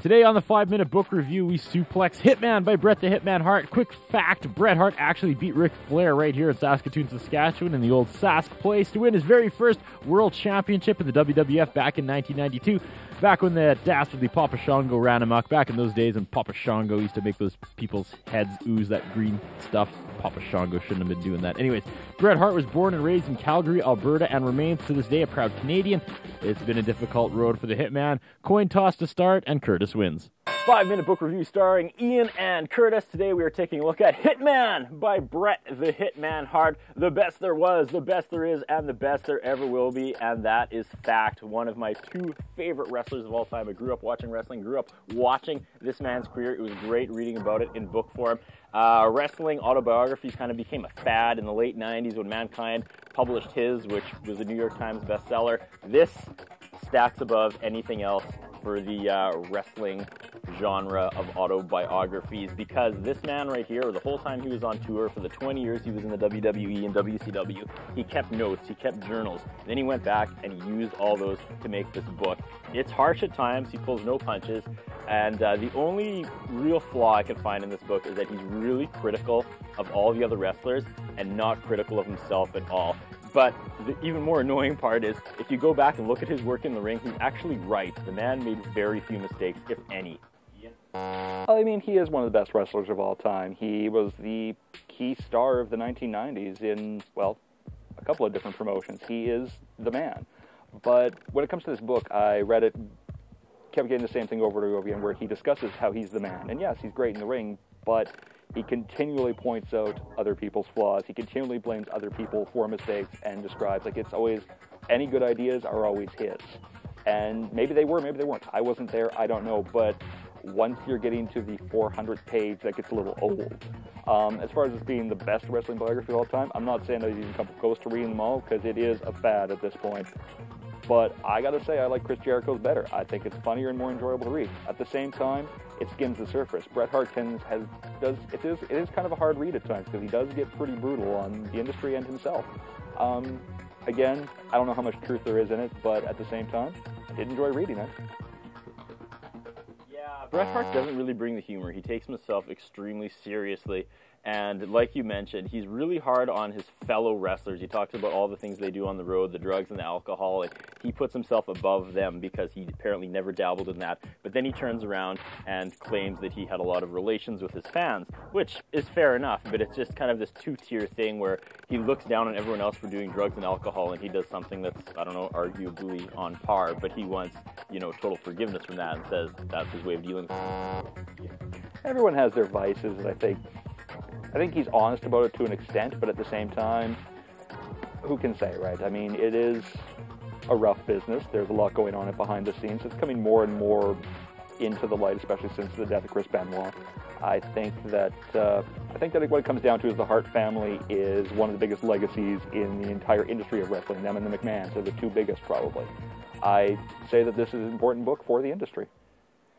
Today on the 5-Minute Book Review, we suplex Hitman by Bret the Hitman Hart. Quick fact, Bret Hart actually beat Ric Flair right here in Saskatoon, Saskatchewan in the old Sask place to win his very first World Championship in the WWF back in 1992. Back when the dastardly Papa Shango ran amok, back in those days when Papa Shango used to make those people's heads ooze that green stuff. Papa Shango shouldn't have been doing that. Anyways, Bret Hart was born and raised in Calgary, Alberta, and remains to this day a proud Canadian. It's been a difficult road for the Hitman. Coin toss to start, and Curtis wins. 5-Minute Book Review starring Ian and Curtis. Today we are taking a look at Hitman by Bret the Hitman Hart. The best there was, the best there is, and the best there ever will be, and that is fact. One of my two favorite wrestlers of all time. I grew up watching wrestling, grew up watching this man's career. It was great reading about it in book form. Wrestling autobiographies kind of became a fad in the late 90s when Mankind published his, which was a New York Times bestseller. This stacks above anything else for the wrestling genre of autobiographies, because this man right here, the whole time he was on tour, for the 20 years he was in the WWE and WCW, he kept notes, he kept journals. Then he went back and he used all those to make this book. It's harsh at times, he pulls no punches, and the only real flaw I can find in this book is that he's really critical of all the other wrestlers and not critical of himself at all. But the even more annoying part is, if you go back and look at his work in the ring, he's actually right. The man made very few mistakes, if any. I mean, he is one of the best wrestlers of all time. He was the key star of the 1990s in, well, a couple of different promotions. He is the man. But when it comes to this book, I read it, kept getting the same thing over and over again, where he discusses how he's the man. And yes, he's great in the ring, but he continually points out other people's flaws. He continually blames other people for mistakes and describes, like, it's always, any good ideas are always his. And maybe they were, maybe they weren't. I wasn't there, I don't know. But once you're getting to the 400th page, that gets a little old. As far as it being the best wrestling biography of all time, I'm not saying that he's even come close to reading them all, because it is a fad at this point. But I gotta say, I like Chris Jericho's better. I think it's funnier and more enjoyable to read. At the same time, it skims the surface. Bret Hart it is kind of a hard read at times, because he does get pretty brutal on the industry and himself. Again, I don't know how much truth there is in it, but at the same time, I did enjoy reading it. Yeah, Bret Hart doesn't really bring the humor. He takes himself extremely seriously. And like you mentioned, he's really hard on his fellow wrestlers. He talks about all the things they do on the road, the drugs and the alcohol. And he puts himself above them because he apparently never dabbled in that. But then he turns around and claims that he had a lot of relations with his fans, which is fair enough. But it's just kind of this two-tier thing where he looks down on everyone else for doing drugs and alcohol, and he does something that's, I don't know, arguably on par. But he wants, you know, total forgiveness from that and says that's his way of dealing with it. Everyone has their vices, and I think he's honest about it to an extent, but at the same time, who can say, right? I mean, it is a rough business. There's a lot going on behind the scenes. It's coming more and more into the light, especially since the death of Chris Benoit. I think that what it comes down to is the Hart family is one of the biggest legacies in the entire industry of wrestling. Them and the McMahons are the two biggest, probably. I say that this is an important book for the industry.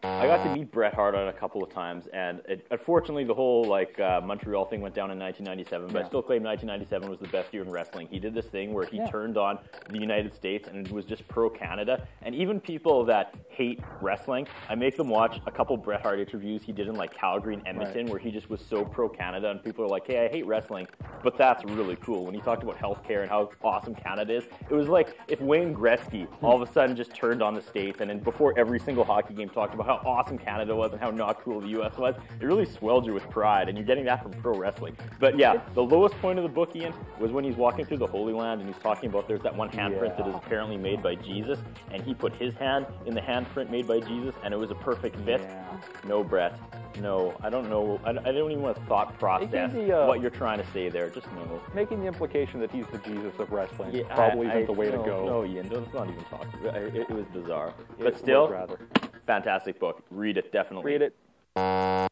I got to meet Bret Hart on a couple of times, and unfortunately the whole Montreal thing went down in 1997, but I still claim 1997 was the best year in wrestling. He did this thing where he turned on the United States and was just pro-Canada, and even people that hate wrestling, I make them watch a couple Bret Hart interviews he did in Calgary and Edmonton, where he just was so pro-Canada, and people are like, hey, I hate wrestling, but that's really cool. When he talked about healthcare and how awesome Canada is, it was like if Wayne Gretzky all of a sudden just turned on the States, and then before every single hockey game talked about how awesome Canada was and how not cool the U.S. was. It really swelled you with pride, and you're getting that from pro wrestling. But yeah, the lowest point of the book, Ian, was when he's walking through the Holy Land and he's talking about there's that one handprint that is apparently made by Jesus, and he put his hand in the handprint made by Jesus, and it was a perfect fit. No, Bret. No, I don't know. I don't even want to thought process what you're trying to say there. Just no. Making the implication that he's the Jesus of wrestling probably isn't the way to go. No, Ian, let's not even talk. It was bizarre. But still, fantastic book. Read it, definitely. Read it.